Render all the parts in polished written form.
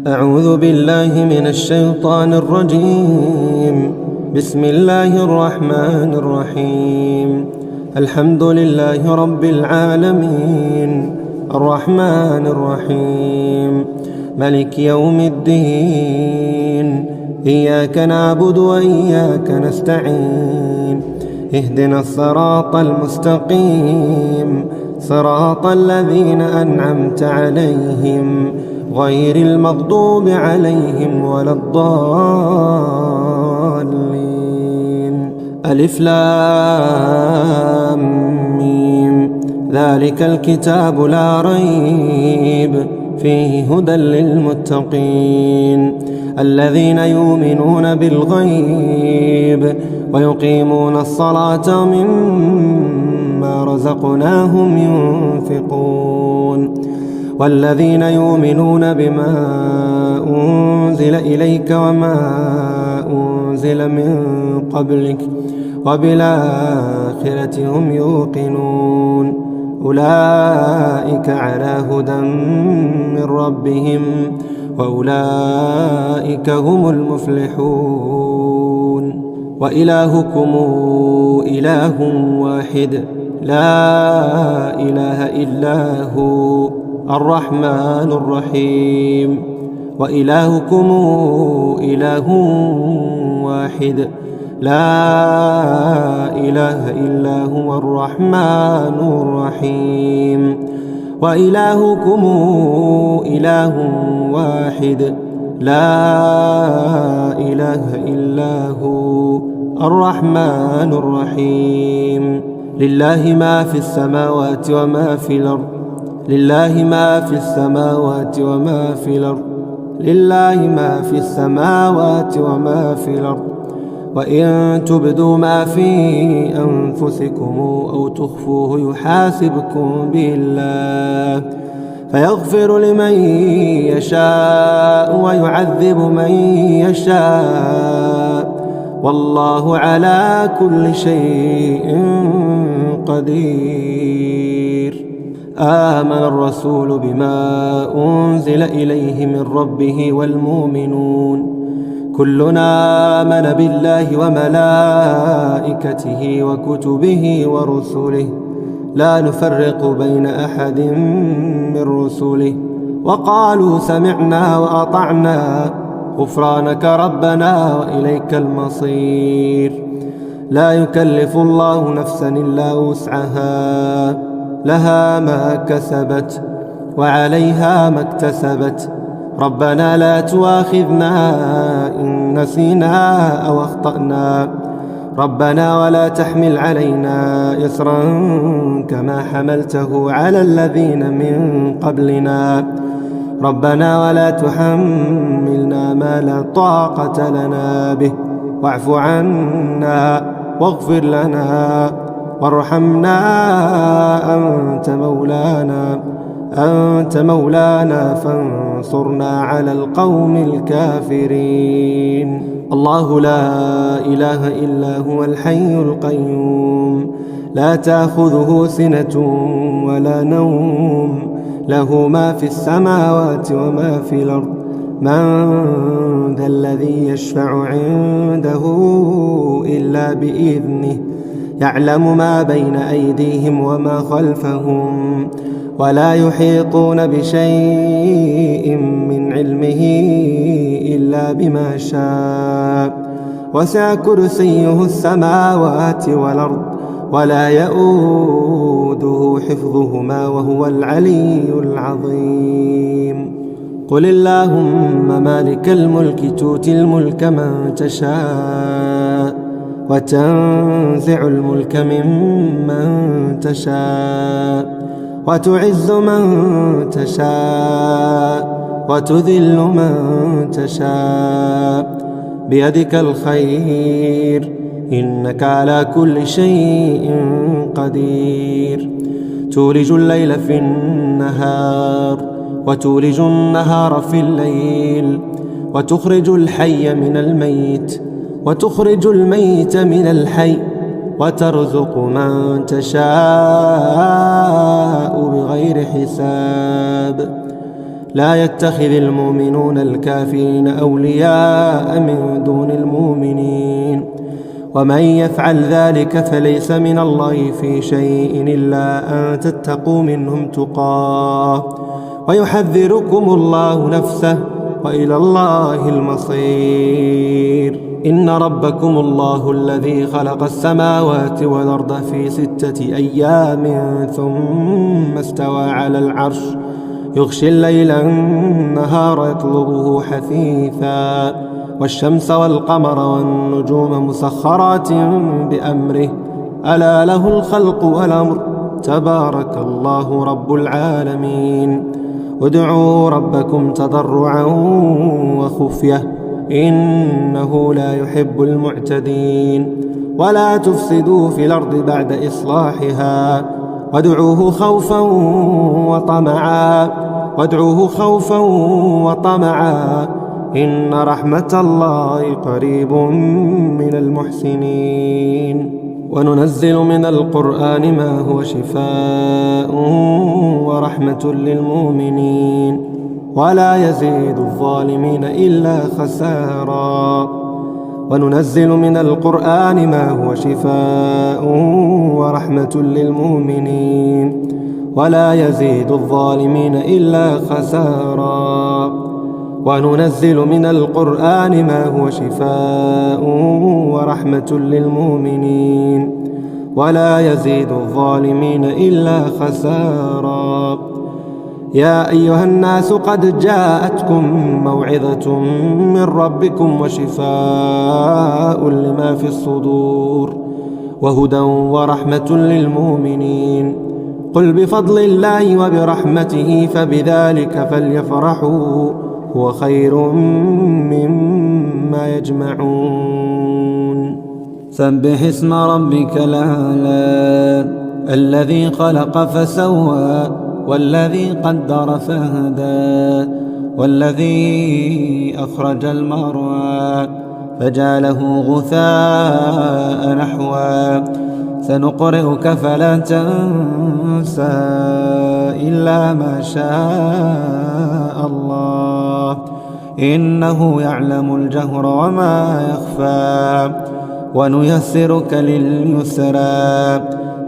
أعوذ بالله من الشيطان الرجيم. بسم الله الرحمن الرحيم. الحمد لله رب العالمين، الرحمن الرحيم، ملك يوم الدين. إياك نعبد وإياك نستعين. اهدنا الصراط المستقيم، صراط الذين أنعمت عليهم غير المغضوب عليهم ولا الضالين. ألف لام ميم. ذلك الكتاب لا ريب فيه هدى للمتقين الذين يؤمنون بالغيب ويقيمون الصلاة ومما رزقناهم ينفقون والذين يؤمنون بما أنزل إليك وما أنزل من قبلك وبالآخرة هم يوقنون أولئك على هدى من ربهم وأولئك هم المفلحون. وإلهكم إله واحد لا إله إلا هو الرحمن الرحيم. وإلهكم إله واحد لا إله إلا هو الرحمن الرحيم. وإلهكم إله واحد لا إله إلا هو الرحمن الرحيم. لله ما في السماوات وما في الأرض، لله ما في السماوات وما في الأرض، لله ما في السماوات وما في الأرض. وإن تبدوا ما في أنفسكم أو تخفوه يحاسبكم به الله فيغفر لمن يشاء ويعذب من يشاء والله على كل شيء قدير. آمن الرسول بما أنزل إليه من ربه والمؤمنون كلنا آمن بالله وملائكته وكتبه ورسله لا نفرق بين أحد من رسله وقالوا سمعنا وأطعنا غفرانك ربنا وإليك المصير. لا يكلف الله نفسا إلا وسعها لها ما كسبت وعليها ما اكتسبت. ربنا لا تؤاخذنا إن نسينا أو أخطأنا ربنا ولا تحمل علينا إصرا كما حملته على الذين من قبلنا ربنا ولا تحملنا ما لا طاقة لنا به واعف عنا واغفر لنا وارحمنا أنت مولانا فانصرنا على القوم الكافرين. الله لا إله إلا هو الحي القيوم لا تأخذه سنة ولا نوم له ما في السماوات وما في الأرض. من ذا الذي يشفع عنده إلا بإذنه يعلم ما بين أيديهم وما خلفهم ولا يحيطون بشيء من علمه إلا بما شاء وسع كرسيه السماوات والأرض ولا يؤوده حفظهما وهو العلي العظيم. قل اللهم مالك الملك تؤتي الملك من تشاء وتنزع الملك ممن تشاء وتعز من تشاء وتذل من تشاء بيدك الخير إنك على كل شيء قدير. تولج الليل في النهار وتولج النهار في الليل وتخرج الحي من الميت وتخرج الميت من الحي وترزق من تشاء بغير حساب. لا يتخذ المؤمنون الكافرين أولياء من دون المؤمنين ومن يفعل ذلك فليس من الله في شيء إلا أن تتقوا منهم تقاه ويحذركم الله نفسه وإلى الله المصير. إن ربكم الله الذي خلق السماوات والأرض في 6 أيام ثم استوى على العرش يغشي الليل النهار يطلبه حثيثا والشمس والقمر والنجوم مسخرات بأمره ألا له الخلق والأمر تبارك الله رب العالمين. ادعوا ربكم تضرعا وخفية إنه لا يحب المعتدين. ولا تفسدوا في الأرض بعد إصلاحها وادعوه خوفا وطمعا إن رحمة الله قريب من المحسنين. وننزل من القرآن ما هو شفاء ورحمة للمؤمنين ولا يزيد الظالمين إلا خسارا. وننزل من القرآن ما هو شفاء ورحمة للمؤمنين ولا يزيد الظالمين إلا خسارا. وننزل من القرآن ما هو شفاء ورحمة للمؤمنين ولا يزيد الظالمين إلا خسارا. يا أيها الناس قد جاءتكم موعظة من ربكم وشفاء لما في الصدور وهدى ورحمة للمؤمنين. قل بفضل الله وبرحمته فبذلك فليفرحوا هو خير مما يجمعون. سبح اسم ربك الأعلى الذي خلق فسوى والذي قدر فهدى والذي أخرج المرعى فجعله غثاء نحوا سنقرئك فلا تنسى إلا ما شاء الله إنه يعلم الجهر وما يخفى ونيسرك لليسرى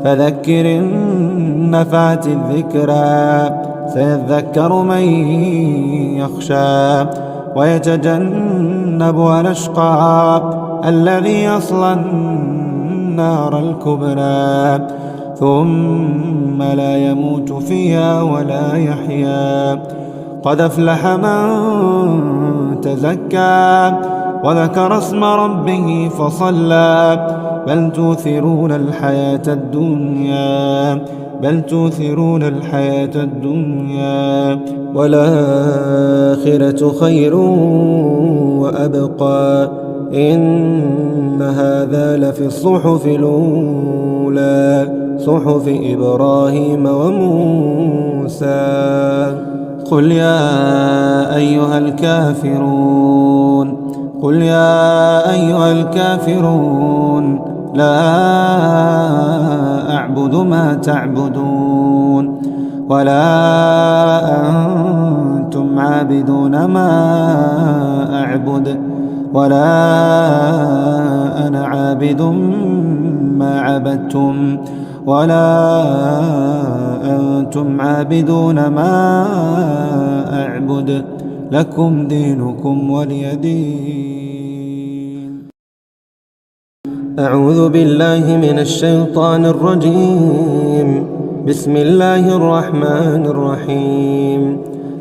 فذكر إن نفعت الذكرى سيذكر من يخشى ويتجنبها الأشقى الذي يصلى النار الكبرى ثم لا يموت فيها ولا يحيا. قد أفلح من تزكى وذكر اسم ربه فصلى بل تؤثرون الحياة الدنيا والآخرة خير وأبقى إن هذا لفي الصحف الأولى صحف إبراهيم وموسى. قل يا أيها الكافرون لا أعبد ما تعبدون ولا أنتم عابدون ما أعبد ولا أنا عابد ما عبدتم ولا أنتم عابدون ما أعبد لكم دينكم ولي دين. أعوذ بالله من الشيطان الرجيم. بسم الله الرحمن الرحيم.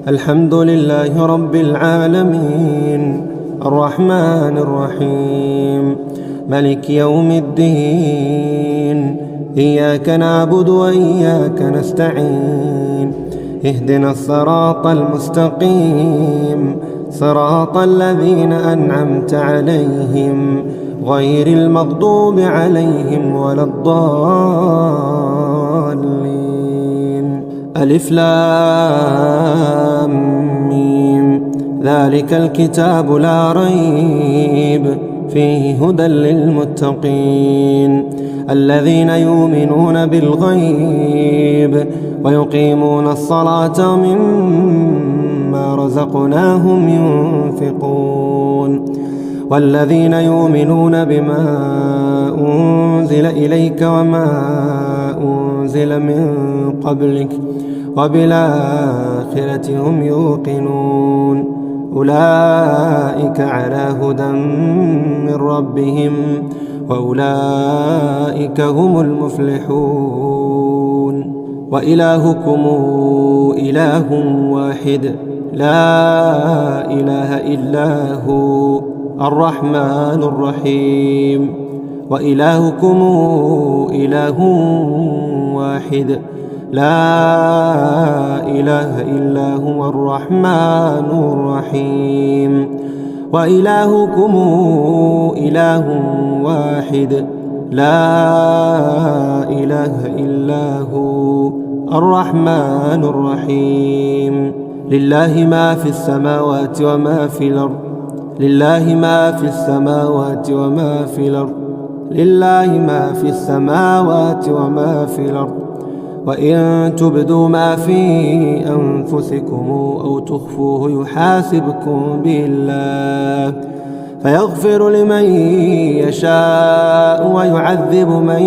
الحمد لله رب العالمين الرحمن الرحيم ملك يوم الدين. إياك نعبد وإياك نستعين. اهدنا الصراط المستقيم صراط الذين أنعمت عليهم غير المغضوب عليهم ولا الضالين. ألف لام ميم. ذلك الكتاب لا ريب فيه هدى للمتقين الذين يؤمنون بالغيب ويقيمون الصلاة ومما رزقناهم ينفقون والذين يؤمنون بما أنزل إليك وما أنزل من قبلك وبالآخرة هم يوقنون أولئك على هدى من ربهم وأولئك هم المفلحون وإلهكم إله واحد لا إله إلا هو الرحمن الرحيم وإلهكم إله واحد لا إله إلا هو الرحمن الرحيم وإلهكم إله واحد لا إله إلا هو الرحمن الرحيم لله ما في السماوات وما في الأرض لله ما في السماوات وما في الأرض لله ما في السماوات وما في الأرض وإن تبدوا ما في أنفسكم أو تخفوه يحاسبكم به الله فيغفر لمن يشاء ويعذب من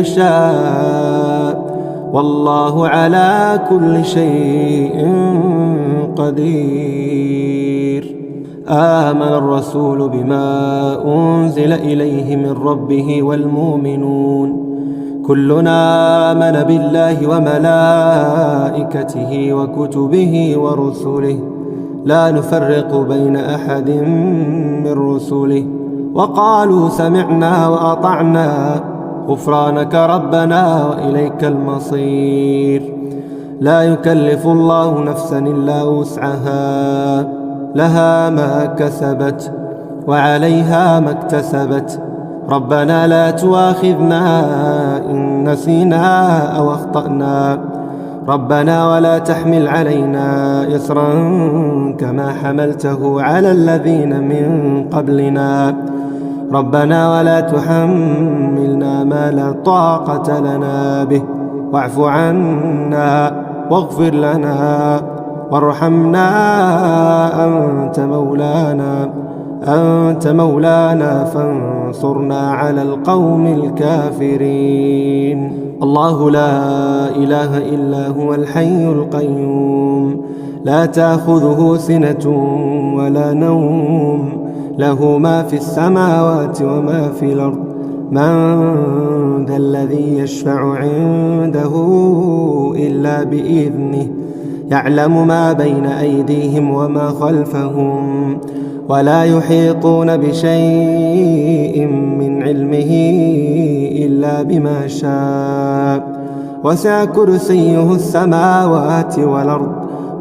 يشاء والله على كل شيء قدير آمن الرسول بما أنزل إليه من ربه والمؤمنون كلنا آمن بالله وملائكته وكتبه ورسله لا نفرق بين أحد من رسله وقالوا سمعنا وأطعنا غفرانك ربنا وإليك المصير لا يكلف الله نفسا إلا وسعها لها ما كسبت وعليها ما اكتسبت ربنا لا تؤاخذنا إن نسينا أو أخطأنا ربنا ولا تحمل علينا إصرا كما حملته على الذين من قبلنا ربنا ولا تحملنا ما لا طاقة لنا به واعف عنا واغفر لنا وارحمنا أنت مولانا فانصرنا على القوم الكافرين الله لا إله إلا هو الحي القيوم لا تأخذه سنة ولا نوم له ما في السماوات وما في الأرض من ذا الذي يشفع عنده إلا بإذنه يعلم ما بين أيديهم وما خلفهم ولا يحيطون بشيء من علمه إلا بما شاء وسع كرسيه السماوات والأرض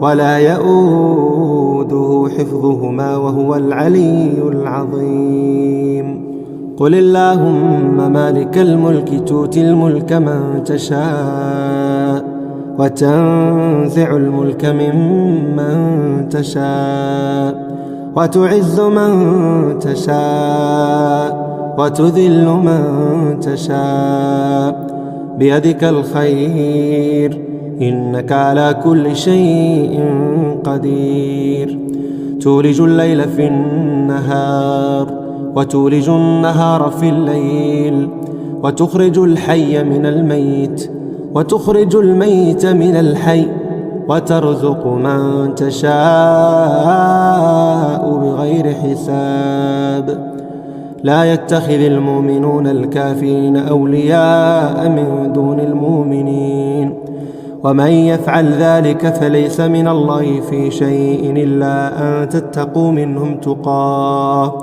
ولا يؤوده حفظهما وهو العلي العظيم قل اللهم مالك الملك تؤتي الملك من تشاء وتنزع الملك ممن تشاء وتعز من تشاء وتذل من تشاء بيدك الخير إنك على كل شيء قدير تولج الليل في النهار وتولج النهار في الليل وتخرج الحي من الميت وتخرج الميت من الحي وترزق من تشاء بغير حساب لا يتخذ المؤمنون الكافرين أولياء من دون المؤمنين ومن يفعل ذلك فليس من الله في شيء إلا أن تتقوا منهم تقاه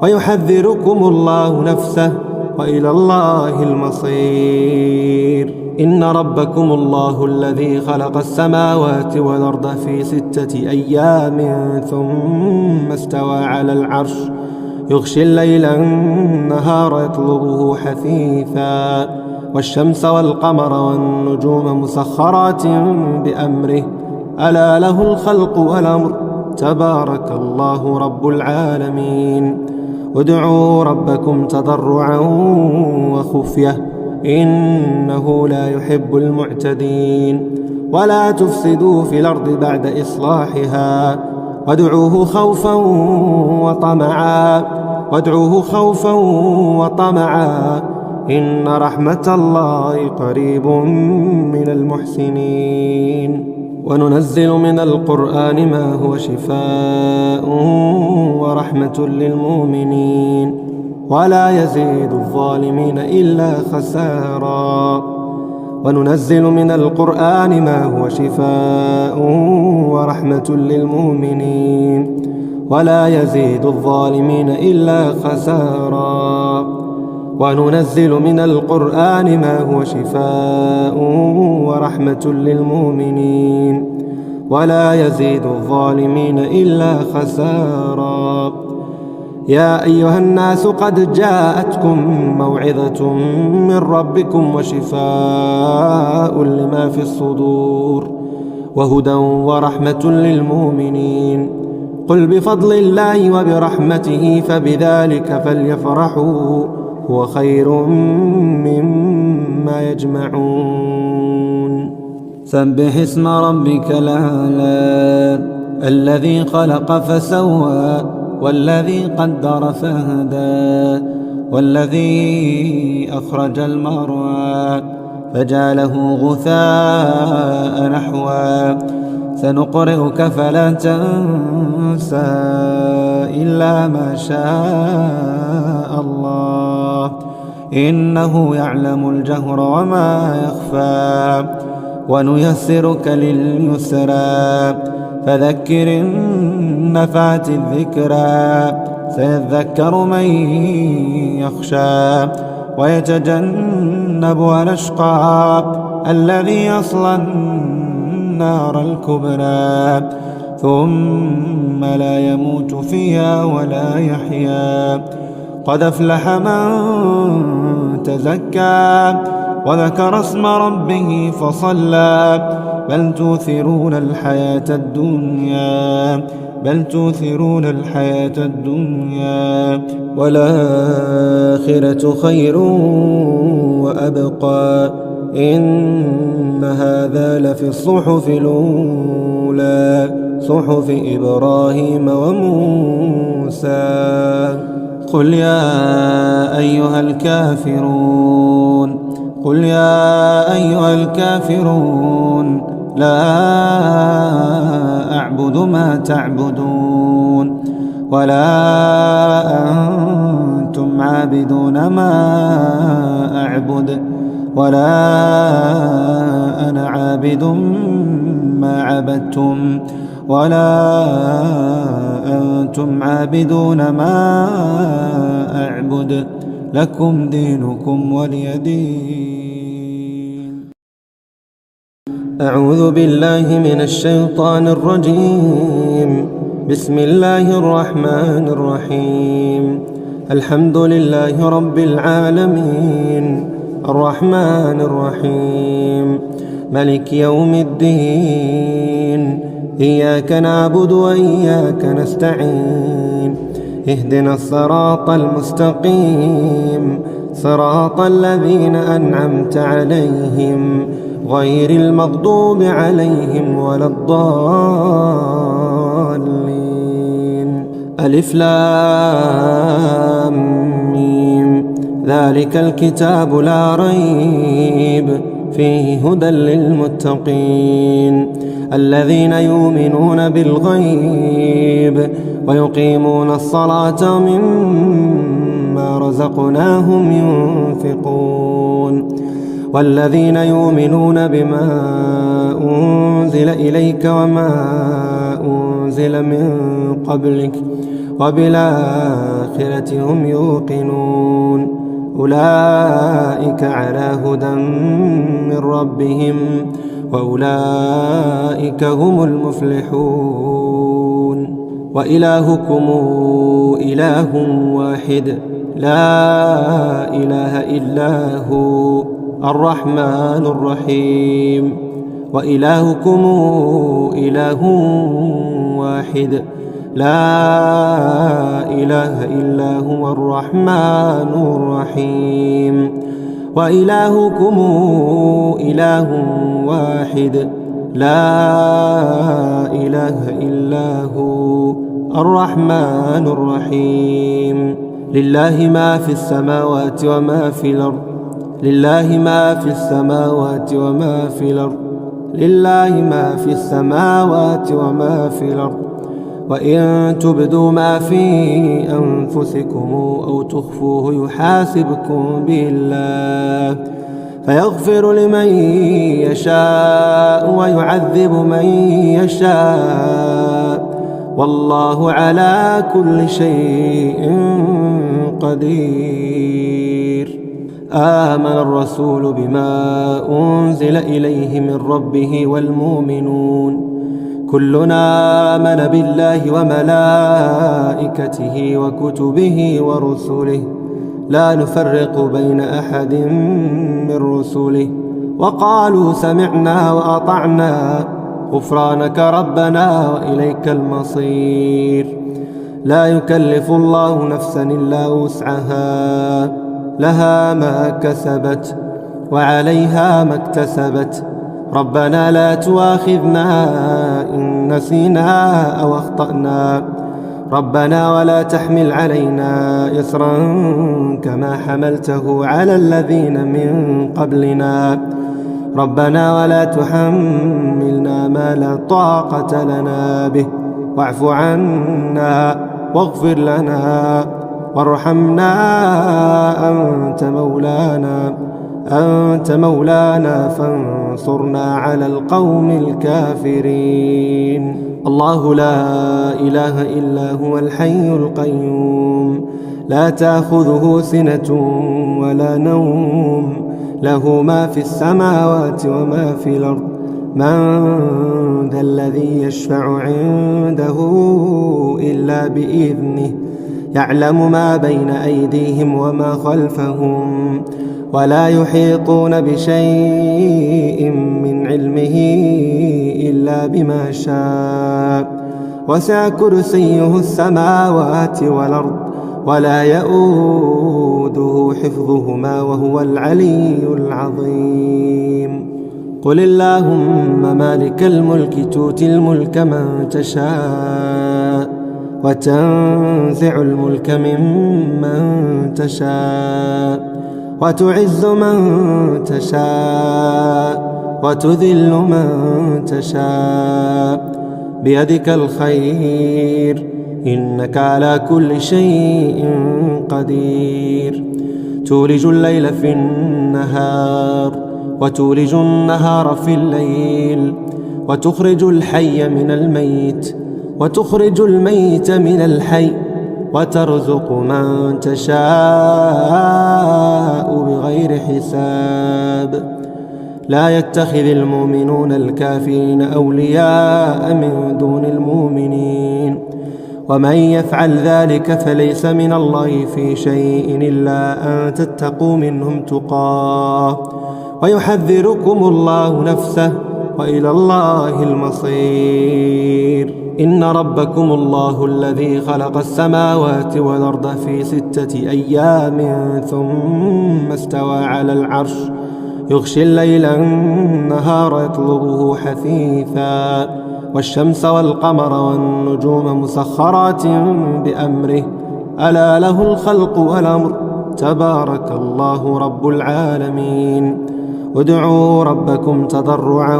ويحذركم الله نفسه وإلى الله المصير إن ربكم الله الذي خلق السماوات والأرض في 6 أيام ثم استوى على العرش يغشي الليل النهار يطلبه حثيثا والشمس والقمر والنجوم مسخرات بأمره ألا له الخلق والأمر تبارك الله رب العالمين ادعوا ربكم تضرعا وخفية إنه لا يحب المعتدين ولا تفسدوا في الأرض بعد إصلاحها وادعوه خوفا وطمعا وادعوه خوفا وطمعا إن رحمة الله قريب من المحسنين. وننزل من القرآن ما هو شفاء ورحمة للمؤمنين ولا يزيد الظالمين إلا خسارا. وننزل من القرآن ما هو شفاء ورحمة للمؤمنين ولا يزيد الظالمين إلا خسارا. وننزل من القرآن ما هو شفاء ورحمة للمؤمنين ولا يزيد الظالمين إلا خسارا. يا أيها الناس قد جاءتكم موعظة من ربكم وشفاء لما في الصدور وهدى ورحمة للمؤمنين. قل بفضل الله وبرحمته فبذلك فليفرحوا هو خير مما يجمعون. سبح اسم ربك الأعلى الذي خلق فسوى والذي قدر فهدى والذي أخرج المرعى فجعله غثاء نحوا سنقرئك فلا تنسى إلا ما شاء الله إنه يعلم الجهر وما يخفى ونيسرك لليسرى فذكر إن نفعت الذكرى سيذكر من يخشى ويتجنبها الأشقى الذي يصلى النار الكبرى ثم لا يموت فيها ولا يحيا. قد أفلح من تزكى وذكر اسم ربه فصلى بل تؤثرون الحياة الدنيا والآخرة خير وأبقى إن هذا لفي الصحف الأولى صحف إبراهيم وموسى. قل يا أيها الكافرون لا أعبد ما تعبدون ولا أنتم عابدون ما أعبد ولا أنا عابد ما عبدتم ولا أنتم عابدون ما أعبد لكم دينكم ولي دين. أعوذ بالله من الشيطان الرجيم. بسم الله الرحمن الرحيم. الحمد لله رب العالمين الرحمن الرحيم ملك يوم الدين. إياك نعبد وإياك نستعين. اهدنا الصراط المستقيم صراط الذين أنعمت عليهم غير المغضوب عليهم ولا الضالين. ألف لام ميم. ذلك الكتاب لا ريب فيه هدى للمتقين الذين يؤمنون بالغيب ويقيمون الصلاة ومما رزقناهم ينفقون والذين يؤمنون بما أنزل إليك وما أنزل من قبلك وبالآخرة هم يوقنون أولئك على هدى من ربهم وأولئك هم المفلحون. وإلهكم إله واحد لا إله إلا هو الرحمن الرحيم. وإلهكم إله واحد لا إله إلا هو الرحمن الرحيم. وإلهكم إله واحد لا إله إلا هو الرحمن الرحيم. لله ما في السماوات وما في الأرض، لله ما في السماوات وما في الأرض، لله ما في السماوات وما في الأرض. وإن تبدوا ما في أنفسكم أو تخفوه يحاسبكم به الله، فيغفر لمن يشاء ويعذب من يشاء، والله على كل شيء قدير. آمن الرسول بما أنزل إليه من ربه والمؤمنون كلنا آمن بالله وملائكته وكتبه ورسله لا نفرق بين أحد من رسله، وقالوا سمعنا وأطعنا غفرانك ربنا وإليك المصير. لا يكلف الله نفسا إلا وسعها، لها ما كسبت وعليها ما اكتسبت. ربنا لا تؤاخذنا إن نسينا أو أخطأنا، ربنا ولا تحمل علينا إصرا كما حملته على الذين من قبلنا، ربنا ولا تحملنا ما لا طاقة لنا به، واعف عنا واغفر لنا وارحمنا، أنت مولانا فانصرنا على القوم الكافرين. الله لا إله إلا هو الحي القيوم، لا تأخذه سنة ولا نوم، له ما في السماوات وما في الأرض. من ذا الذي يشفع عنده إلا بإذنه، يعلم ما بين أيديهم وما خلفهم، ولا يحيطون بشيء من علمه إلا بما شاء، وسع كرسيه السماوات والأرض، ولا يؤوده حفظهما وهو العلي العظيم. قل اللهم مالك الملك تؤتي الملك من تشاء، وتنزع الملك ممن تشاء، وتعز من تشاء وتذل من تشاء، بيدك الخير إنك على كل شيء قدير. تولج الليل في النهار وتولج النهار في الليل، وتخرج الحي من الميت وتخرج الميت من الحي، وترزق من تشاء بغير حساب. لا يتخذ المؤمنون الكافرين أولياء من دون المؤمنين، ومن يفعل ذلك فليس من الله في شيء إلا أن تتقوا منهم تقاه، ويحذركم الله نفسه، وإلى الله المصير. إن ربكم الله الذي خلق السماوات والأرض في 6 أيام ثم استوى على العرش، يغشي الليل النهار يطلبه حثيثا، والشمس والقمر والنجوم مسخرات بأمره، ألا له الخلق والأمر، تبارك الله رب العالمين. ادعوا ربكم تضرعا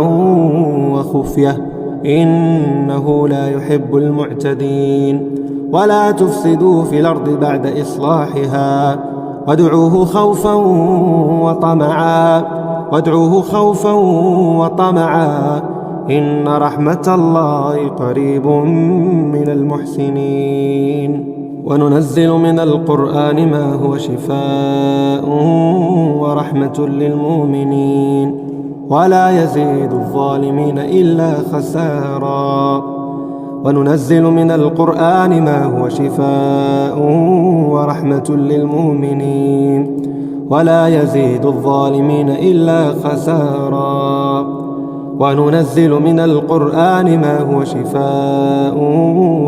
وخفية إنه لا يحب المعتدين. ولا تفسدوا في الأرض بعد إصلاحها، وادعوه خوفا وطمعا إن رحمة الله قريب من المحسنين. وننزل من القرآن ما هو شفاء ورحمة للمؤمنين، ولا يزيد الظالمين إلا خسارا. وننزل من القرآن ما هو شفاء ورحمة للمؤمنين، ولا يزيد الظالمين إلا خسارا. وننزل من القرآن ما هو شفاء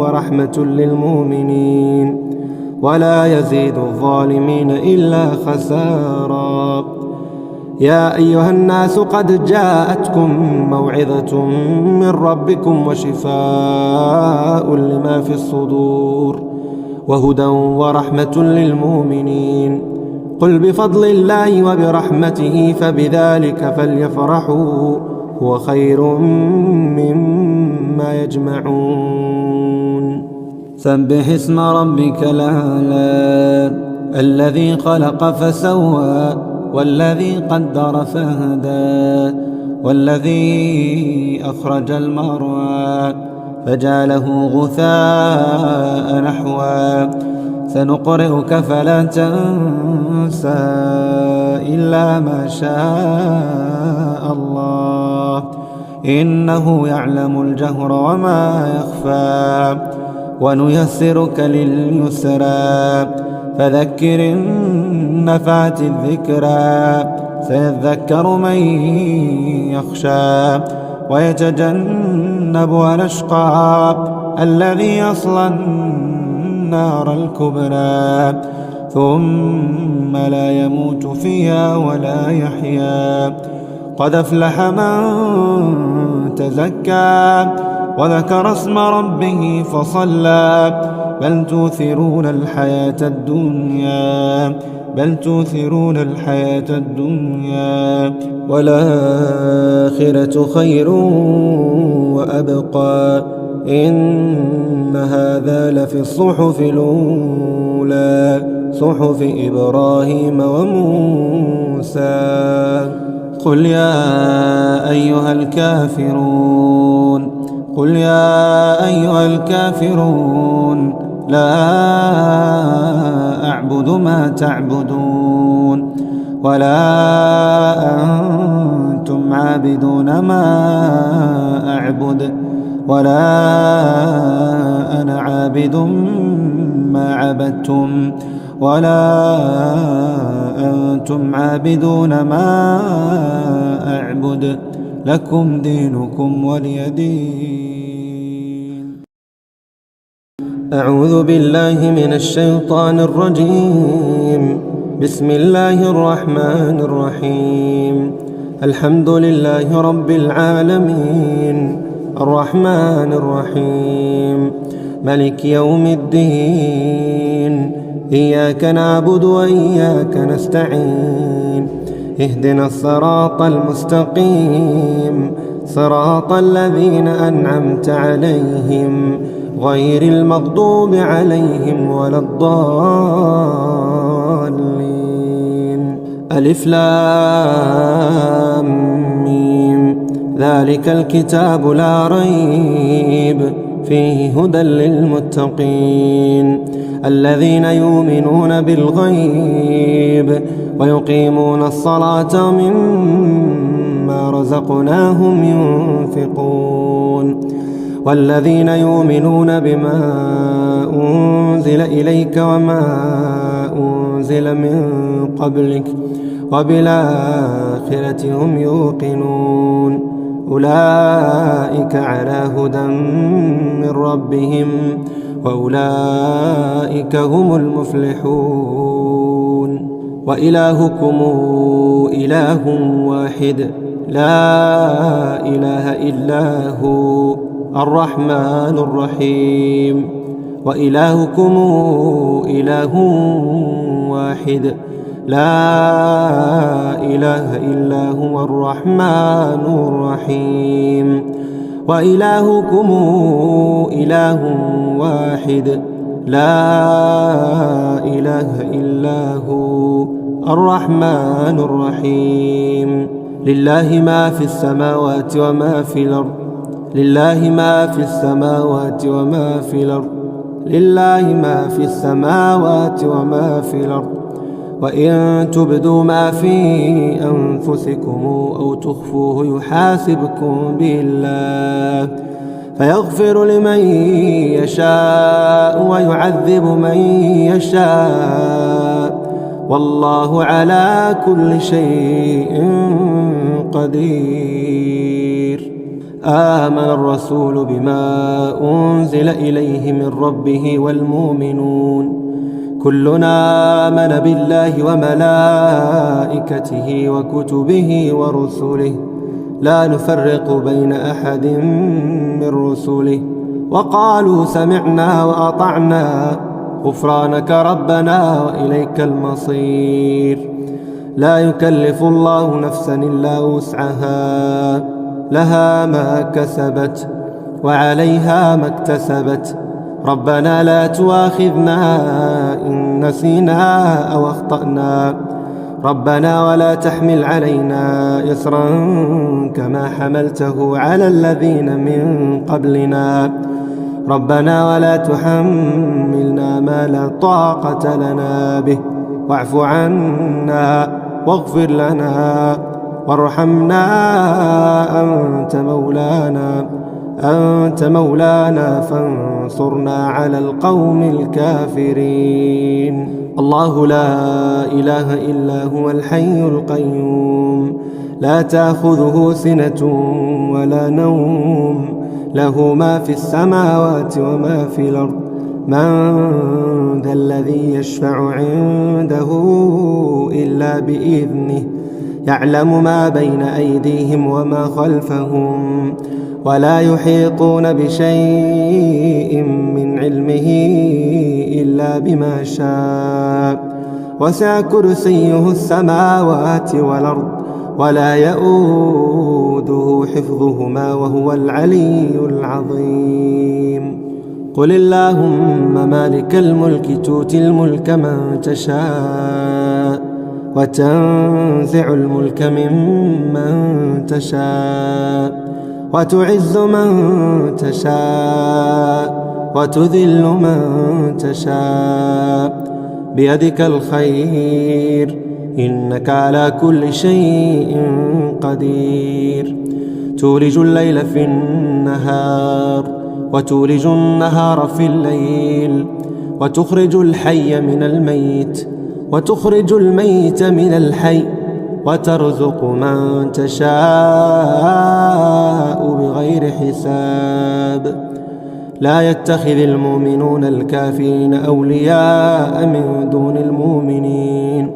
ورحمة للمؤمنين، ولا يزيد الظالمين إلا خسارا. يا أيها الناس قد جاءتكم موعظة من ربكم وشفاء لما في الصدور وهدى ورحمة للمؤمنين. قل بفضل الله وبرحمته فبذلك فليفرحوا هو خير مما يجمعون. سبح اسم ربك الأعلى الذي خلق فسوى والذي قدر فهدى والذي أخرج المرعى فجعله غثاء نحوا سنقرئك فلا تنسى إلا ما شاء الله إنه يعلم الجهر وما يخفى ونيسرك لليسرى فذكر إن نفعت الذكرى سيذكر من يخشى ويتجنبها الأشقى الذي يصلى النار الكبرى ثم لا يموت فيها ولا يحيا. قد أفلح من تزكى وذكر اسم ربه فصلى بل تؤثرون الحياة الدنيا والآخرة خير وأبقى إن هذا لفي الصحف الأولى صحف إبراهيم وموسى. قل يا أيها الكافرون لا أعبد ما تعبدون ولا أنتم عابدون ما أعبد ولا أنا عابد ما عبدتم ولا أنتم عابدون ما أعبد لكم دينكم ولي دين. أعوذ بالله من الشيطان الرجيم. بسم الله الرحمن الرحيم. الحمد لله رب العالمين الرحمن الرحيم ملك يوم الدين. إياك نعبد وإياك نستعين. اهدنا الصراط المستقيم صراط الذين أنعمت عليهم غير المغضوب عليهم ولا الضالين. ألف لام ميم. ذلك الكتاب لا ريب فيه هدى للمتقين الذين يؤمنون بالغيب ويقيمون الصلاة ومما رزقناهم ينفقون والذين يؤمنون بما أنزل إليك وما أنزل من قبلك وبالآخرة هم يوقنون أولئك على هدى من ربهم وأولئك هم المفلحون. وإلهكم إله واحد لا إله إلا هو الرحمن الرحيم. وإلهكم إله واحد لا إله إلا هو الرحمن الرحيم. وإلهكم إله واحد لا إله إلا هو الرحمن الرحيم. لله ما في السماوات وما في الأرض لله ما في السماوات وما في الأرض لله ما في السماوات وما في الأرض. وإن تبدوا ما في أنفسكم أو تخفوه يحاسبكم به الله فيغفر لمن يشاء ويعذب من يشاء والله على كل شيء قدير. آمن الرسول بما أنزل إليه من ربه والمؤمنون كلنا آمن بالله وملائكته وكتبه ورسله لا نفرق بين أحد من رسله وقالوا سمعنا وأطعنا غفرانك ربنا وإليك المصير. لا يكلف الله نفسا إلا وسعها، لها ما كسبت وعليها ما اكتسبت. ربنا لا تؤاخذنا إن نسينا أو أخطأنا، ربنا ولا تحمل علينا إصرا كما حملته على الذين من قبلنا، ربنا ولا تحملنا ما لا طاقة لنا به، واعف عنا واغفر لنا وارحمنا أنت مولانا فانصرنا على القوم الكافرين. الله لا إله إلا هو الحي القيوم، لا تأخذه سنة ولا نوم، له ما في السماوات وما في الأرض. من ذا الذي يشفع عنده إلا بإذنه، يعلم ما بين أيديهم وما خلفهم، ولا يحيطون بشيء من علمه إلا بما شاء، وسع كرسيه السماوات والأرض ولا يؤوده حفظهما وهو العلي العظيم. قل اللهم مالك الملك تؤتي الملك من تشاء وتنزع الملك ممن تشاء وتعز من تشاء وتذل من تشاء، بيدك الخير إنك على كل شيء قدير. تولج الليل في النهار وتولج النهار في الليل، وتخرج الحي من الميت وتخرج الميت من الحي، وترزق من تشاء بغير حساب. لا يتخذ المؤمنون الكافرين أولياء من دون المؤمنين،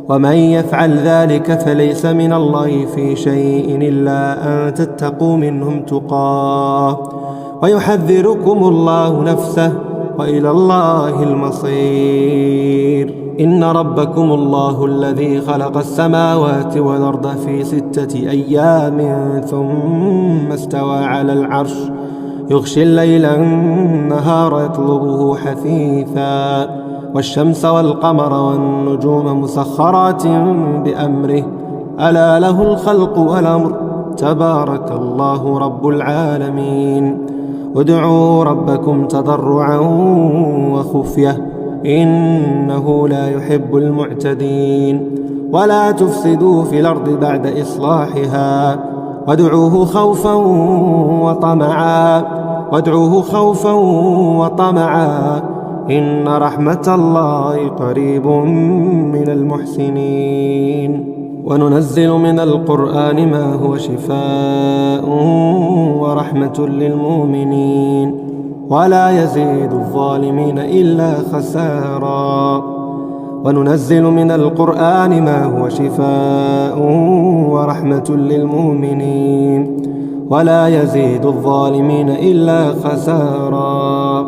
ومن يفعل ذلك فليس من الله في شيء إلا أن تتقوا منهم تقاه، ويحذركم الله نفسه وإلى الله المصير. إن ربكم الله الذي خلق السماوات والأرض في 6 أيام ثم استوى على العرش، يغشي الليل النهار يطلبه حثيثا، والشمس والقمر والنجوم مسخرات بأمره، ألا له الخلق والأمر، تبارك الله رب العالمين. ادعوا ربكم تضرعا وخفية إنه لا يحب المعتدين. ولا تفسدوا في الأرض بعد إصلاحها، وادعوه خوفا وطمعا إن رحمة الله قريب من المحسنين. وننزل من القرآن ما هو شفاء ورحمة للمؤمنين ولا يزيد الظالمين إلا خسارا. وننزل من القرآن ما هو شفاء ورحمة للمؤمنين ولا يزيد الظالمين إلا خسارا.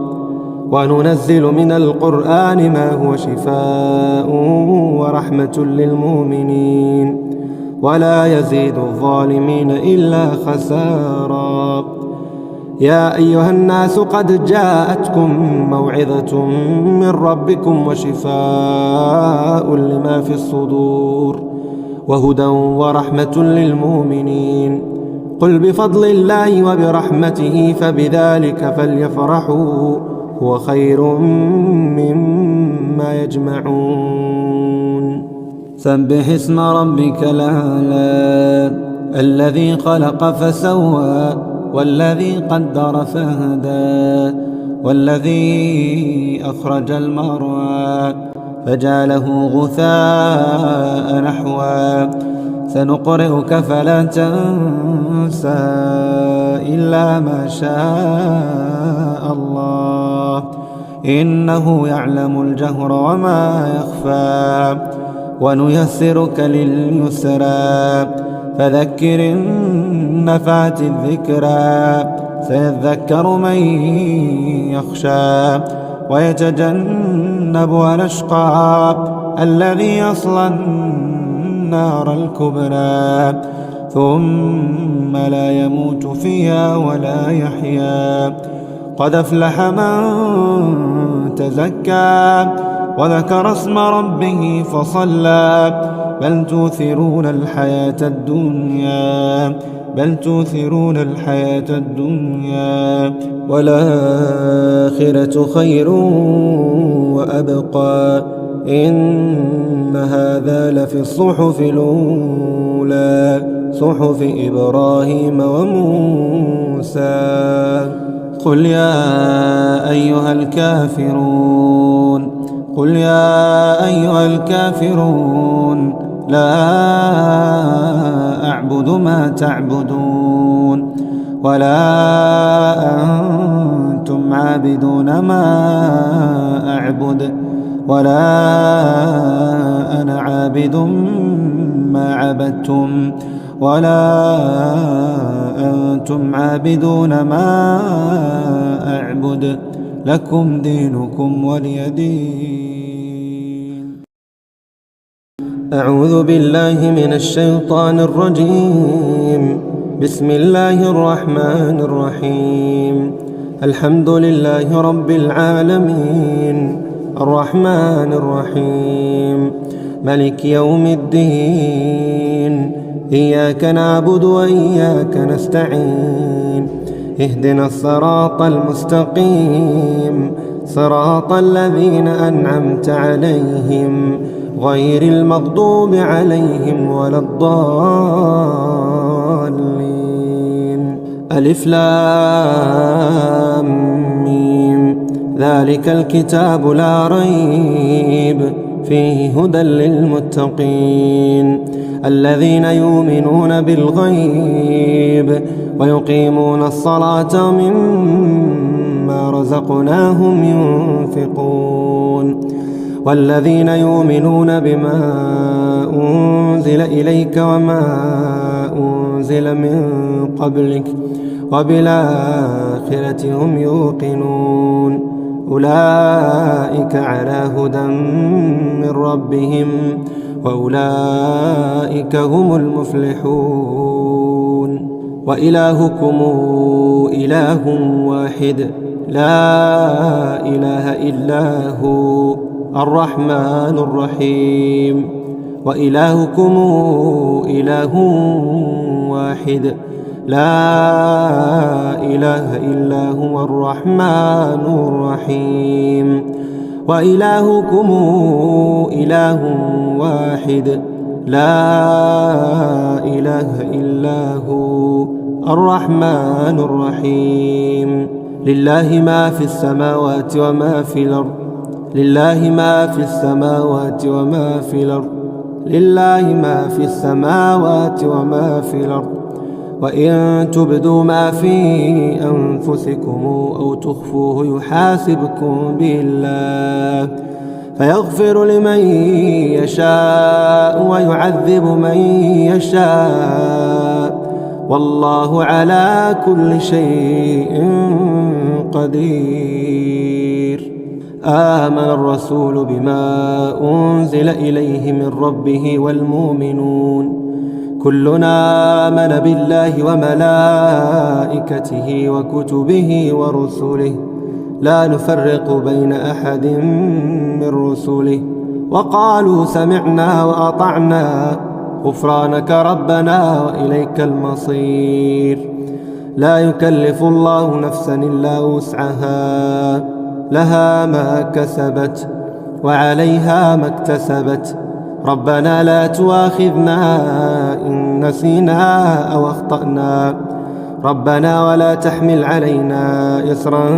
وننزل من القرآن ما هو شفاء ورحمة للمؤمنين ولا يزيد الظالمين إلا خسارا. يا أيها الناس قد جاءتكم موعظة من ربكم وشفاء لما في الصدور وهدى ورحمة للمؤمنين. قل بفضل الله وبرحمته فبذلك فليفرحوا هو خير مما يجمعون. سبح اسم ربك الأعلى الذي خلق فسوى والذي قدر فهدى والذي أخرج المرعى فجعله غثاء نحوا. سنقرئك فلا تنسى إلا ما شاء الله إنه يعلم الجهر وما يخفى ونيسرك لليسرى فذكر إن نفعت الذكرى سيذكر من يخشى ويتجنبها الأشقى الذي يصلى النار الكبرى ثم لا يموت فيها ولا يحيا قد أفلح من تزكى وذكر اسم ربه فصلى بل تؤثرون الحياة الدنيا والآخرة خير وأبقى إن هذا لفي الصحف الأولى صحف إبراهيم وموسى قل يا أيها الكافرون لا أعبد ما تعبدون ولا أنتم عابدون ما أعبد ولا أنا عابد ما عبدتم ولا أنتم عابدون ما أعبد لكم دينكم ولي دين. أعوذ بالله من الشيطان الرجيم. بسم الله الرحمن الرحيم. الحمد لله رب العالمين الرحمن الرحيم ملك يوم الدين. إياك نعبد وإياك نستعين. اهدنا الصراط المستقيم صراط الذين أنعمت عليهم غير المغضوب عليهم ولا الضالين. ألف لام ميم. ذلك الكتاب لا ريب فيه هدى للمتقين الذين يؤمنون بالغيب ويقيمون الصلاة ومما رزقناهم ينفقون والذين يؤمنون بما أنزل إليك وما أنزل من قبلك وبالآخرة هم يوقنون أولئك على هدى من ربهم وأولئك هم المفلحون. وإلهكم إله واحد لا إله إلا هو الرحمن الرحيم. وإلهكم إله واحد لا إله إلا هو الرحمن الرحيم. وإلهكم إله واحد لا إله إلا هو الرحمن الرحيم. لله ما في السماوات وما في الأرض. لله ما في السماوات وما في الأرض. لله ما في السماوات وما في الأرض. وإن تبدوا ما في أنفسكم أو تخفوه يحاسبكم به الله فيغفر لمن يشاء ويعذب من يشاء والله على كل شيء قدير. آمن الرسول بما أنزل إليه من ربه والمؤمنون كلنا آمن بالله وملائكته وكتبه ورسله لا نفرق بين أحد من رسله وقالوا سمعنا وأطعنا غفرانك ربنا وإليك المصير. لا يكلف الله نفسا إلا وسعها لها ما كسبت وعليها ما اكتسبت ربنا لا تؤاخذنا إن نسينا أو أخطأنا ربنا ولا تحمل علينا إصرا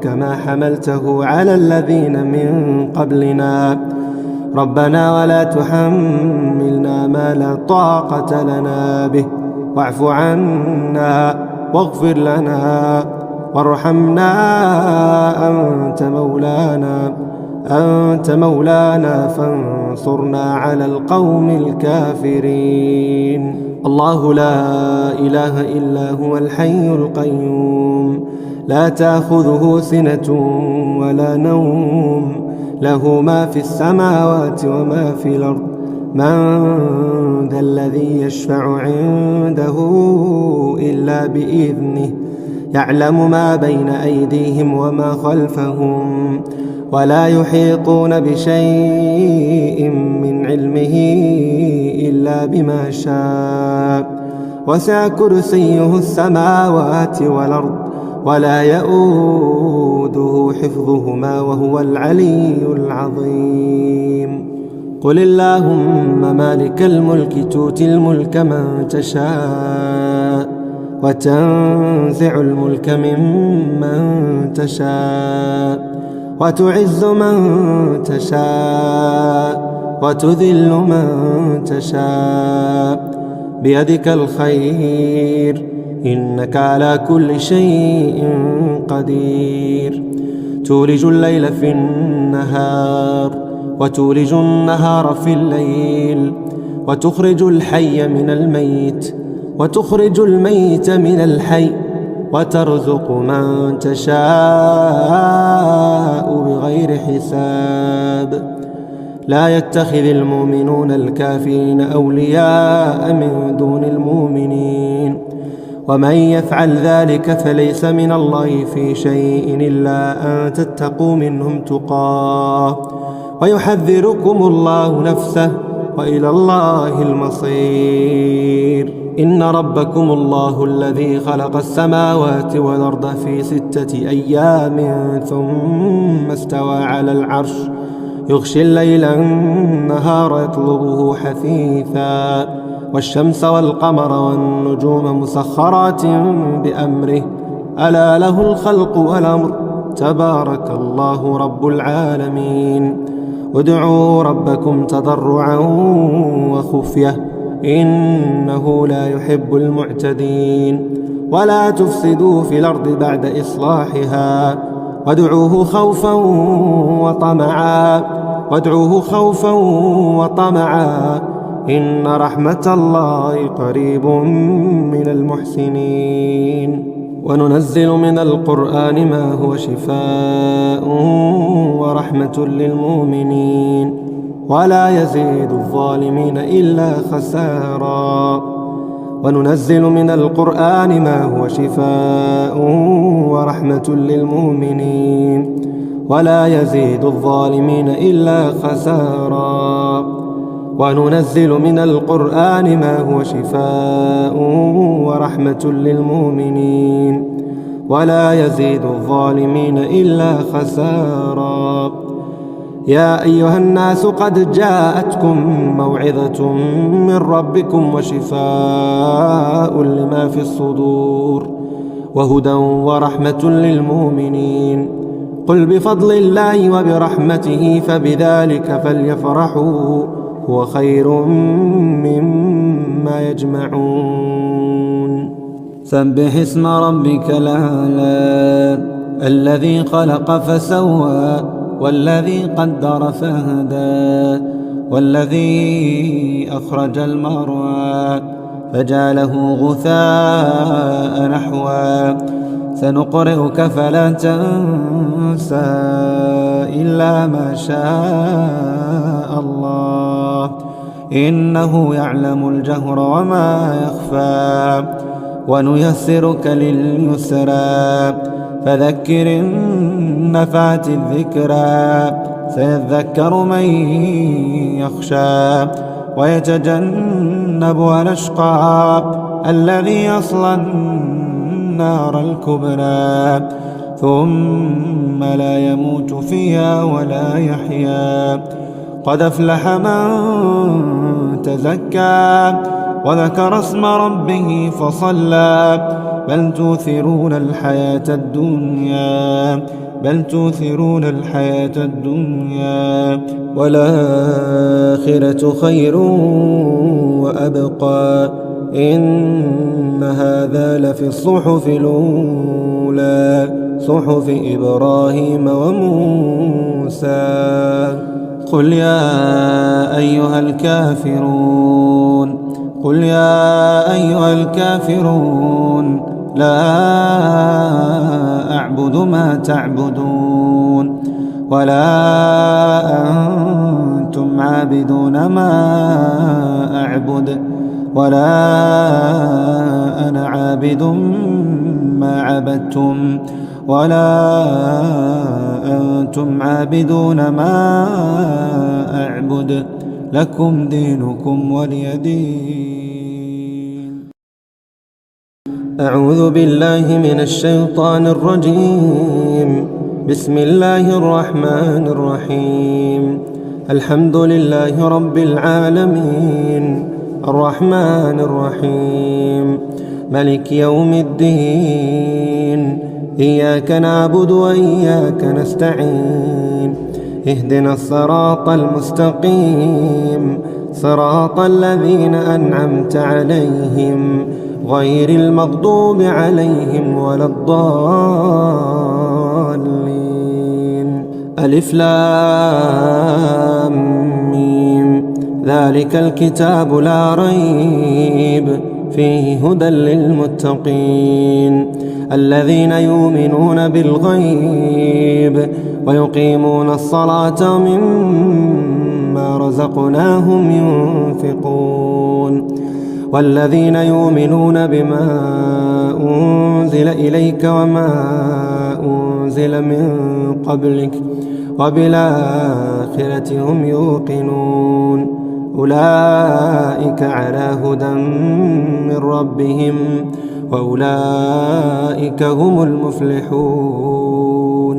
كما حملته على الذين من قبلنا ربنا ولا تحملنا ما لا طاقة لنا به واعف عنا واغفر لنا وارحمنا أنت مولانا فانصرنا على القوم الكافرين. الله لا إله إلا هو الحي القيوم لا تأخذه سنة ولا نوم له ما في السماوات وما في الأرض من ذا الذي يشفع عنده إلا بإذنه يعلم ما بين أيديهم وما خلفهم ولا يحيطون بشيء من علمه إلا بما شاء وسع كرسيه السماوات والأرض ولا يؤوده حفظهما وهو العلي العظيم. قل اللهم مالك الملك تؤتي الملك من تشاء وتنزع الملك ممن تشاء وتعز من تشاء وتذل من تشاء بيدك الخير إنك على كل شيء قدير. تولج الليل في النهار وتولج النهار في الليل وتخرج الحي من الميت وتخرج الميت من الحي وترزق من تشاء بغير حساب. لا يتخذ المؤمنون الكافرين أولياء من دون المؤمنين ومن يفعل ذلك فليس من الله في شيء إلا أن تتقوا منهم تقاه ويحذركم الله نفسه وإلى الله المصير. إن ربكم الله الذي خلق السماوات والأرض في 6 أيام ثم استوى على العرش يغشي الليل النهار يطلبه حثيثا والشمس والقمر والنجوم مسخرات بأمره ألا له الخلق والأمر تبارك الله رب العالمين. ادعوا ربكم تضرعا وخفية إنه لا يحب المعتدين. ولا تفسدوا في الأرض بعد إصلاحها وادعوه خوفا وطمعا إن رحمة الله قريب من المحسنين. وننزل من القرآن ما هو شفاء ورحمة للمؤمنين ولا يزيد الظالمين إلا خسارا. وننزل من القرآن ما هو شفاء ورحمة للمؤمنين ولا يزيد الظالمين إلا خسارا. وننزل من القرآن ما هو شفاء ورحمة للمؤمنين ولا يزيد الظالمين إلا خسارا. يا أيها الناس قد جاءتكم موعظة من ربكم وشفاء لما في الصدور وهدى ورحمة للمؤمنين. قل بفضل الله وبرحمته فبذلك فليفرحوا هو خير مما يجمعون. سبح اسم ربك الأعلى الذي خلق فسوى والذي قدر فهدى والذي أخرج المرعى فجعله غثاء نحوا. سنقرئك فلا تنسى إلا ما شاء الله إنه يعلم الجهر وما يخفى. ونيسرك لليسرى فذكر إن نفعت الذكرى سيذكر من يخشى ويتجنبها الأشقى الذي يصلى النار الكبرى ثم لا يموت فيها ولا يحيا. قد أفلح من تزكى وذكر اسم ربه فصلى بل تؤثرون الحياة الدنيا والآخرة خير وأبقى إن هذا لفي الصحف الأولى صحف إبراهيم وموسى. قل يا أيها الكافرون قل يا أيها الكافرون لا أعبد ما تعبدون ولا أنتم عابدون ما أعبد ولا أنا عابد ما عبدتم ولا أنتم عابدون ما أعبد لكم دينكم ولي دين. أعوذ بالله من الشيطان الرجيم. بسم الله الرحمن الرحيم. الحمد لله رب العالمين الرحمن الرحيم ملك يوم الدين. إياك نعبد وإياك نستعين. اهدنا الصراط المستقيم صراط الذين أنعمت عليهم غير المغضوب عليهم ولا الضالين. ألف لام ميم. ذلك الكتاب لا ريب فيه هدى للمتقين الذين يؤمنون بالغيب ويقيمون الصلاة ومما رزقناهم ينفقون والذين يؤمنون بما أنزل إليك وما أنزل من قبلك وبالآخرة هم يوقنون أولئك على هدى من ربهم وأولئك هم المفلحون.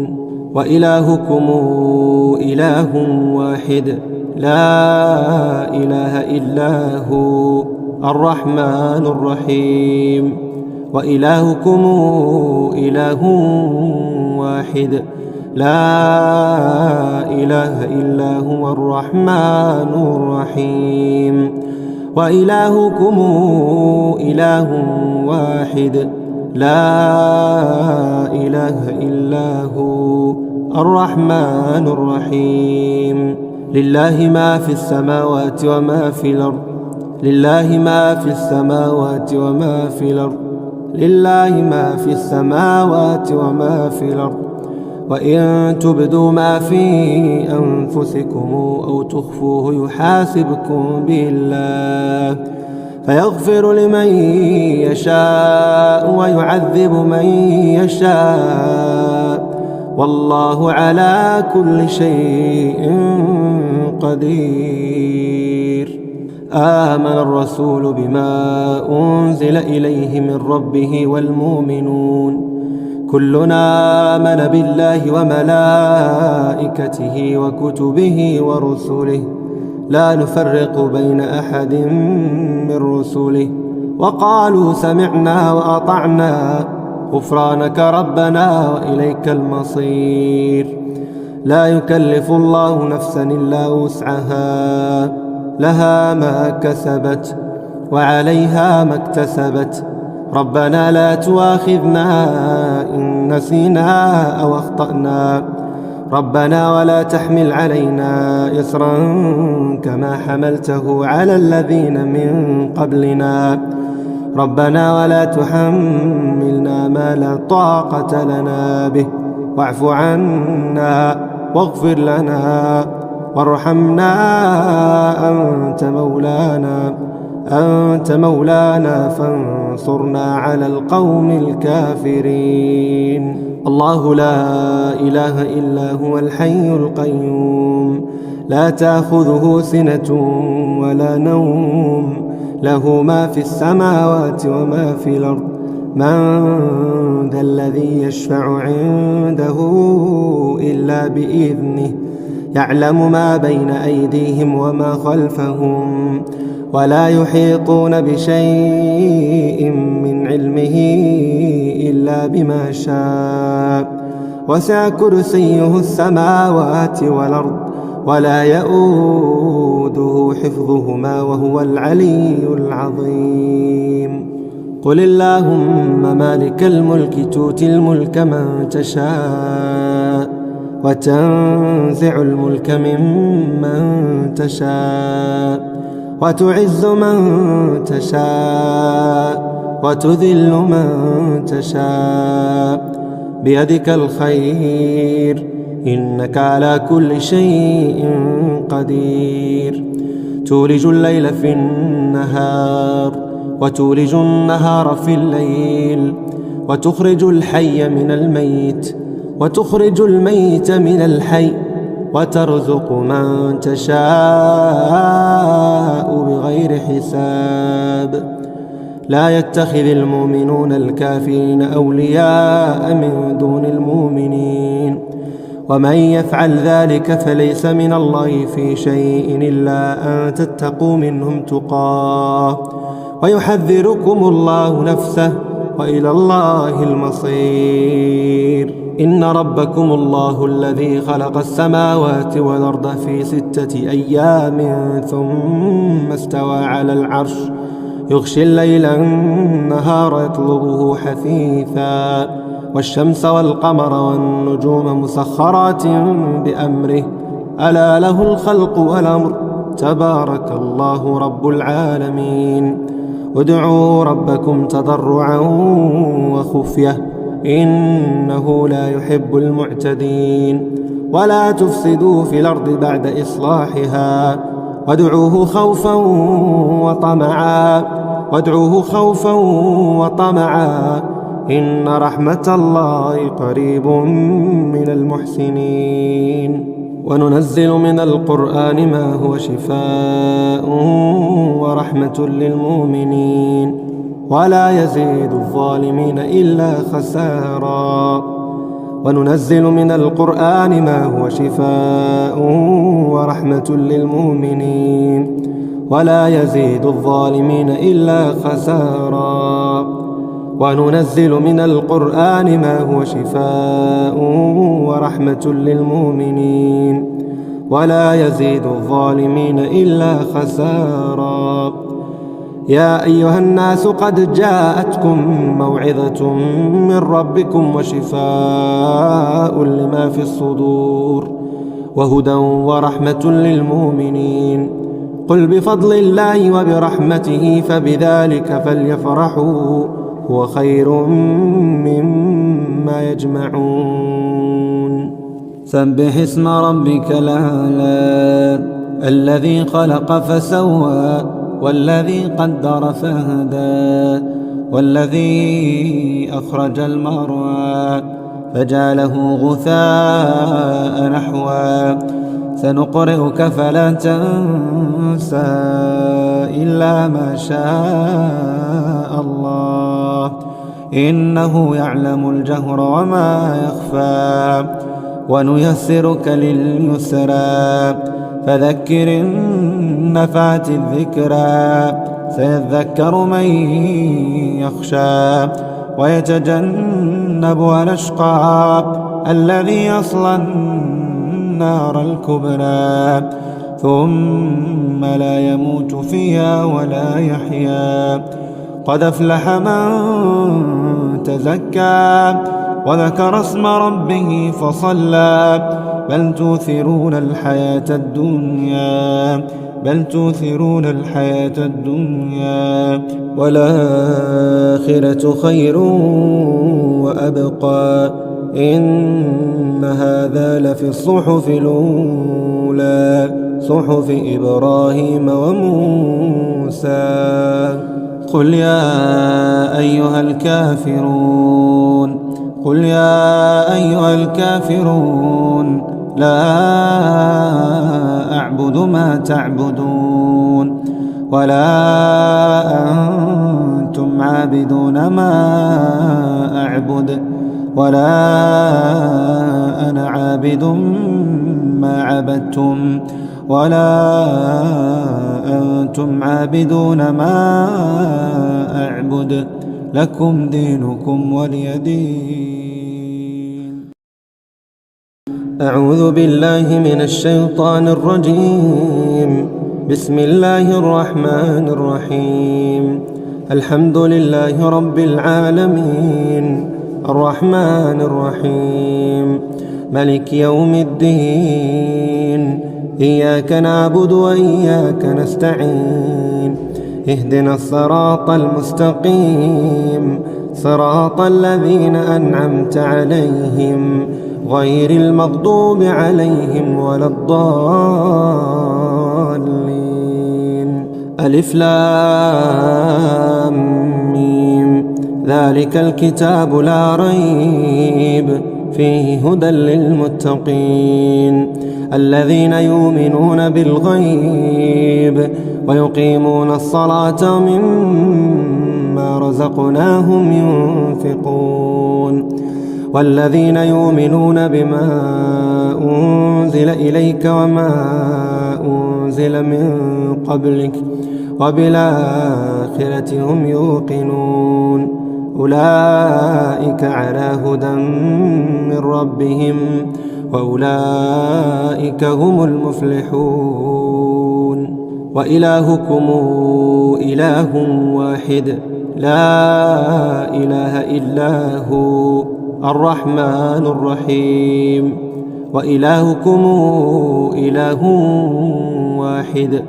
وإلهكم إله واحد لا إله إلا هو الرحمن الرحيم. وإلهكم إله واحد لا إله إلا هو الرحمن الرحيم. وإلهكم إله واحد لا إله إلا هو الرحمن الرحيم. لله ما في السماوات وما في الأرض لله ما في السماوات وما في الأرض لله ما في السماوات وما في الأرض. وإن تبدوا ما في أنفسكم أو تخفوه يحاسبكم به الله فيغفر لمن يشاء ويعذب من يشاء والله على كل شيء قدير. آمن الرسول بما أنزل إليه من ربه والمؤمنون كلنا آمن بالله وملائكته وكتبه ورسله لا نفرق بين أحد من رسله وقالوا سمعنا وأطعنا غفرانك ربنا وإليك المصير. لا يكلف الله نفسا إلا وسعها لها ما كسبت وعليها ما اكتسبت. ربنا لا تؤاخذنا إن نسينا أو أخطأنا ربنا ولا تحمل علينا إصرا كما حملته على الذين من قبلنا ربنا ولا تحملنا ما لا طاقة لنا به واعف عنا واغفر لنا وارحمنا أنت مولانا فانصرنا على القوم الكافرين. الله لا إله إلا هو الحي القيوم لا تأخذه سنة ولا نوم له ما في السماوات وما في الأرض. من ذا الذي يشفع عنده إلا بإذنه يعلم ما بين أيديهم وما خلفهم ولا يحيطون بشيء من علمه إلا بما شاء وسع كرسيه السماوات والأرض ولا يؤوده يؤوده حفظهما وهو العلي العظيم. قل اللهم مالك الملك تؤتي الملك من تشاء وتنزع الملك ممن تشاء وتعز من تشاء وتذل من تشاء بيدك الخير إنك على كل شيء قدير. تولج الليل في النهار وتولج النهار في الليل وتخرج الحي من الميت وتخرج الميت من الحي وترزق من تشاء بغير حساب. لا يتخذ المؤمنون الكافرين أولياء من دون المؤمنين ومن يفعل ذلك فليس من الله في شيء إلا أن تتقوا منهم تقاه ويحذركم الله نفسه وإلى الله المصير. إن ربكم الله الذي خلق السماوات والأرض في 6 أيام ثم استوى على العرش يغشي الليل النهار يطلبه حثيثا والشمس والقمر والنجوم مسخرات بأمره ألا له الخلق والأمر تبارك الله رب العالمين. ادعوا ربكم تضرعا وخفية إنه لا يحب المعتدين. ولا تفسدوا في الأرض بعد إصلاحها وادعوه خوفا وطمعا إن رحمة الله قريب من المحسنين. وننزل من القرآن ما هو شفاء ورحمة للمؤمنين ولا يزيد الظالمين إلا خسارا. وننزل من القرآن ما هو شفاء ورحمة للمؤمنين ولا يزيد الظالمين إلا خسارا. وننزل من القرآن ما هو شفاء ورحمة للمؤمنين ولا يزيد الظالمين إلا خسارا. يا أيها الناس قد جاءتكم موعظة من ربكم وشفاء لما في الصدور وهدى ورحمة للمؤمنين. قل بفضل الله وبرحمته فبذلك فليفرحوا هو خير مما يجمعون. سبح اسم ربك الأعلى الذي خلق فسوى والذي قدر فهدى والذي أخرج المرعى فجعله غثاء نحوا. سنقرئك فلا تنسى إلا ما شاء الله إنه يعلم الجهر وما يخفى. ونيسرك لليسرى فذكر إن نفعت الذكرى سيذكر من يخشى ويتجنبها الأشقى الذي يصلى النار الكبرى ثم لا يموت فيها ولا يحيا. قد أفلح من تزكى وذكر اسم ربه فصلى بل تؤثرون الحياة الدنيا والآخرة خير وأبقى إن هذا لفي الصحف الأولى صحف إبراهيم وموسى. قل يا أيها الكافرون لا أعبد ما تعبدون ولا أنتم عابدون ما أعبد ولا أنا عابد ما عبدتم ولا أنتم عابدون ما أعبد لكم دينكم ولي دين. أعوذ بالله من الشيطان الرجيم. بسم الله الرحمن الرحيم. الحمد لله رب العالمين، الرحمن الرحيم، ملك يوم الدين. إياك نعبد وإياك نستعين، اهدنا الصراط المستقيم، صراط الذين أنعمت عليهم غير المغضوب عليهم ولا الضالين. ألف لام ميم. ذلك الكتاب لا ريب فيه هدى للمتقين الذين يؤمنون بالغيب ويقيمون الصلاة ومما رزقناهم ينفقون والذين يؤمنون بما أنزل إليك وما أنزل من قبلك وبالآخرة هم يوقنون أولئك على هدى من ربهم وأولئك هم المفلحون. وإلهكم إله واحد لا إله إلا هو الرحمن الرحيم. وإلهكم إله واحد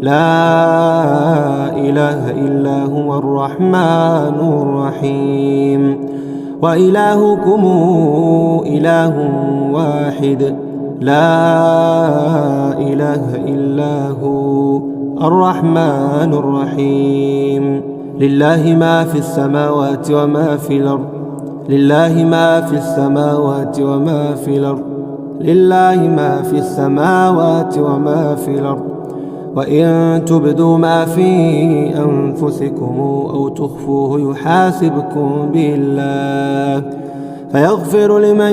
لا إله إلا هو الرحمن الرحيم. وإلهكم إله واحد لا إله إلا هو الرحمن الرحيم. لله ما في السماوات وما في الأرض، لله ما في السماوات وما في الأرض، لله ما في السماوات وما في الأرض. وإن تبدوا ما في أنفسكم أو تخفوه يحاسبكم به الله فيغفر لمن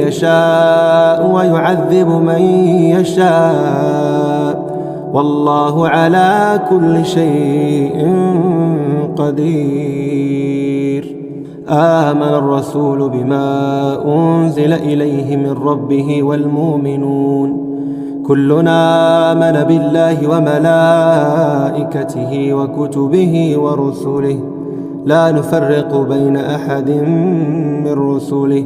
يشاء ويعذب من يشاء والله على كل شيء قدير. آمن الرسول بما أنزل إليه من ربه والمؤمنون كلنا آمن بالله وملائكته وكتبه ورسله لا نفرق بين أحد من رسله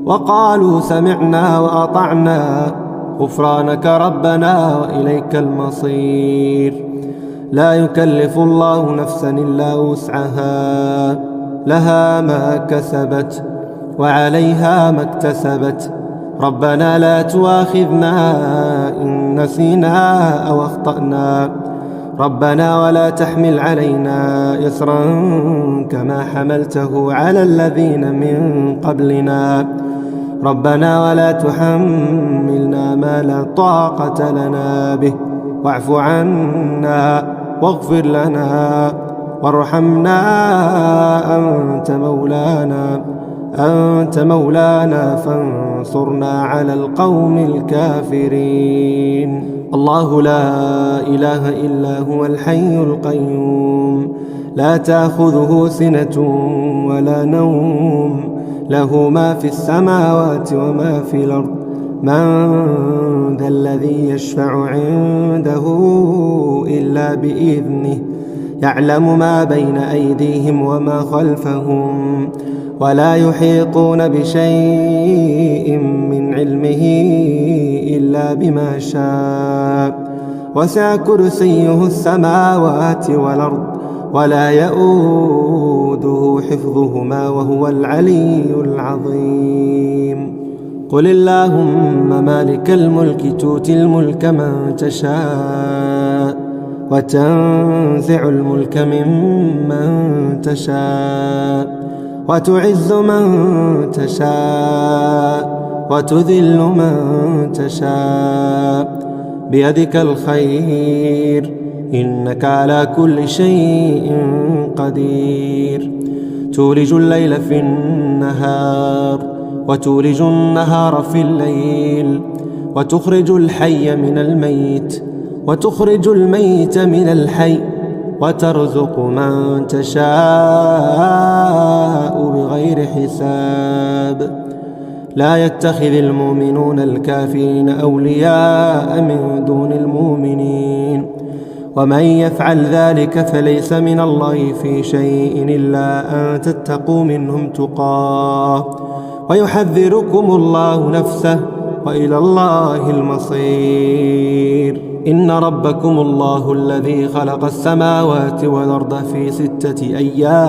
وقالوا سمعنا وأطعنا غفرانك ربنا وإليك المصير. لا يكلف الله نفسا إلا وسعها، لها ما كسبت وعليها ما اكتسبت. ربنا لا تؤاخذنا إن نسينا أو أخطأنا، ربنا ولا تحمل علينا إصرا كما حملته على الذين من قبلنا، ربنا ولا تحملنا ما لا طاقة لنا به واعف عنا واغفر لنا وارحمنا أنت مولانا فانصرنا على القوم الكافرين. الله لا إله إلا هو الحي القيوم لا تأخذه سنة ولا نوم له ما في السماوات وما في الأرض. من ذا الذي يشفع عنده إلا بإذنه يعلم ما بين أيديهم وما خلفهم ولا يحيطون بشيء من علمه إلا بما شاء وسع كرسيه السماوات والأرض ولا يؤوده حفظهما وهو العلي العظيم. قل اللهم مالك الملك تؤتي الملك من تشاء وتنزع الملك ممن تشاء وتعز من تشاء وتذل من تشاء بيدك الخير إنك على كل شيء قدير. تولج الليل في النهار وتولج النهار في الليل وتخرج الحي من الميت وتخرج الميت من الحي وترزق من تشاء بغير حساب. لا يتخذ المؤمنون الكافرين أولياء من دون المؤمنين ومن يفعل ذلك فليس من الله في شيء إلا أن تتقوا منهم تقاه ويحذركم الله نفسه وإلى الله المصير. إن ربكم الله الذي خلق السماوات والأرض في 6 أيام